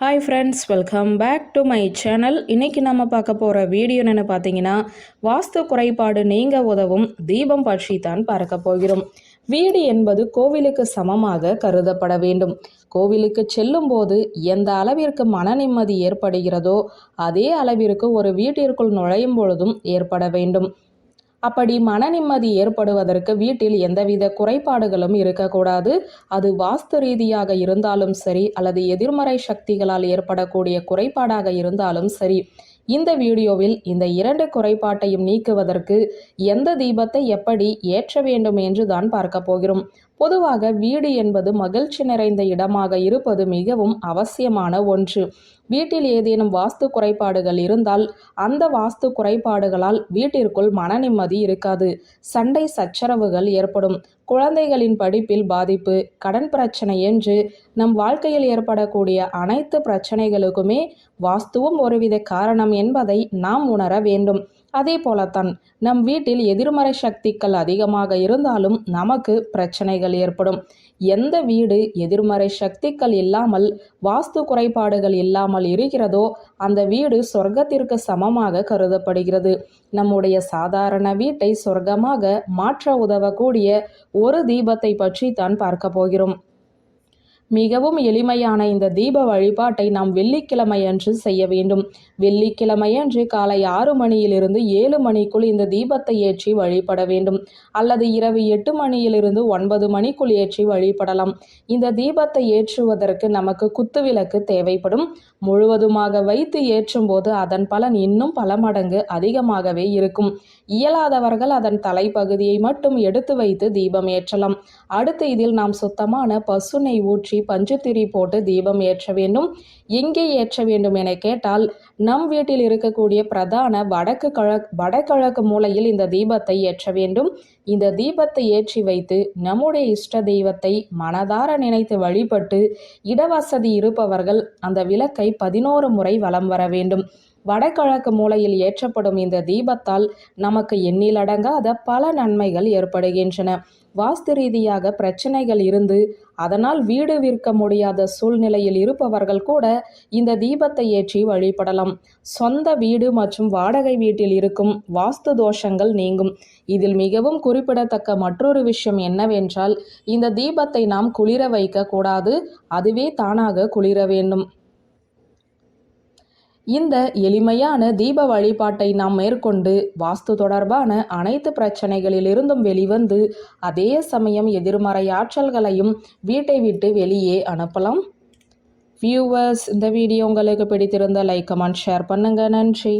Hi friends, welcome back to my channel. இன்றைக்கி நம்ம பார்க்க போகிற வீடியோ என்னென்னு பார்த்தீங்கன்னா, வாஸ்து குறைபாடு நீங்க உதவும் தீபம் பற்றி தான் பார்க்க போகிறோம். வீடு என்பது கோவிலுக்கு சமமாக கருதப்பட வேண்டும். கோவிலுக்கு செல்லும் போது எந்த அளவிற்கு மன நிம்மதி ஏற்படுகிறதோ அதே அளவிற்கு ஒரு வீட்டிற்குள் நுழையும் பொழுதும் ஏற்பட வேண்டும். அப்படி மன நிம்மதி ஏற்படுவதற்கு வீட்டில் எந்தவித குறைபாடுகளும் இருக்கக்கூடாது. அது வாஸ்து ரீதியாக இருந்தாலும் சரி, அல்லது எதிர்மறை சக்திகளால் ஏற்படக்கூடிய குறைபாடாக இருந்தாலும் சரி. இந்த வீடியோவில் இந்த 2 குறைபாட்டையும் நீக்குவதற்கு எந்த தீபத்தை எப்படி ஏற்ற வேண்டும் என்று தான் பார்க்க போகிறோம். பொதுவாக வீடு என்பது மகிழ்ச்சி நிறைந்த இடமாக இருப்பது மிகவும் அவசியமான ஒன்று. வீட்டில் ஏதேனும் வாஸ்து குறைபாடுகள் இருந்தால் அந்த வாஸ்து குறைபாடுகளால் வீட்டிற்குள் மன நிம்மதி இருக்காது. சண்டை சச்சரவுகள் ஏற்படும். குழந்தைகளின் படிப்பில் பாதிப்பு, கடன் பிரச்சனை என்று நம் வாழ்க்கையில் ஏற்படக்கூடிய அனைத்து பிரச்சனைகளுக்குமே வாஸ்துவும் ஒருவித காரணம் என்பதை நாம் உணர வேண்டும். அதே போலத்தான் நம் வீட்டில் எதிர்மறை சக்திகள் அதிகமாக இருந்தாலும் நமக்கு பிரச்சனைகள் ஏற்படும். எந்த வீடு எதிர்மறை சக்திகள் இல்லாமல் வாஸ்து குறைபாடுகள் இல்லாமல் இருக்கிறதோ அந்த வீடு சொர்க்கத்திற்கு சமமாக கருதப்படுகிறது. நம்முடைய சாதாரண வீட்டை சொர்க்கமாக மாற்ற உதவக்கூடிய ஒரு தீபத்தை பற்றி தான் பார்க்க போகிறோம். மிகவும் எளிமையான இந்த தீப வழிபாட்டை நாம் வெள்ளிக்கிழமையன்று செய்ய வேண்டும். வெள்ளிக்கிழமையன்று காலை 6 மணியிலிருந்து 7 மணிக்குள் இந்த தீபத்தை ஏற்றி வழிபட வேண்டும். அல்லது இரவு 8 மணியிலிருந்து 9 மணிக்குள் ஏற்றி வழிபடலாம். இந்த தீபத்தை ஏற்றுவதற்கு நமக்கு குத்துவிளக்கு தேவைப்படும். முழுவதுமாக வைத்து ஏற்றும் போது அதன் பலன் இன்னும் பல மடங்கு அதிகமாகவே இருக்கும். இயலாதவர்கள் அதன் தலைப்பகுதியை மட்டும் எடுத்து வைத்து தீபம் ஏற்றலாம். அடுத்து இதில் நாம் சுத்தமான பசுனை ஊற்றி பஞ்சுத்திரி போட்டு தீபம் ஏற்ற வேண்டும். எங்கே ஏற்ற வேண்டும் என கேட்டால், நம் வீட்டில் இருக்கக்கூடிய பிரதான வடகிழக்கு மூலையில் இந்த தீபத்தை ஏற்ற வேண்டும். இந்த தீபத்தை ஏற்றி வைத்து நம்முடைய இஷ்ட தெய்வத்தை மனதார நினைத்து வழிபட்டு, இடவசதி இருப்பவர்கள் அந்த விளக்கை 11 முறை வலம் வர வேண்டும். வடகிழக்கு மூலையில் ஏற்றப்படும் இந்த தீபத்தால் நமக்கு எண்ணிலடங்காத பல நன்மைகள் ஏற்படுகின்றன. வாஸ்து ரீதியாக பிரச்சனைகள் இருந்து அதனால் வீடு விற்க முடியாத சூழ்நிலையில் இருப்பவர்கள் கூட இந்த தீபத்தை ஏற்றி வழிபடலாம். சொந்த வீடு மற்றும் வாடகை வீட்டில் இருக்கும் வாஸ்து தோஷங்கள் நீங்கும். இதில் மிகவும் குறிப்பிடத்தக்க மற்றொரு விஷயம் என்னவென்றால், இந்த தீபத்தை நாம் குளிர வைக்க கூடாது, அதுவே தானாக குளிர வேண்டும். இந்த எளிமையான தீப வழிபாட்டை நாம் மேற்கொண்டு வாஸ்து தொடர்பான அனைத்து பிரச்சனைகளிலிருந்தும் வெளிவந்து அதே சமயம் எதிர்மறை ஆற்றல்களையும் வீட்டை விட்டு வெளியே அனுப்பலாம். வியூவர்ஸ், இந்த வீடியோ உங்களுக்கு பிடித்திருந்த லைக், கமெண்ட், ஷேர் பண்ணுங்க. நன்றி.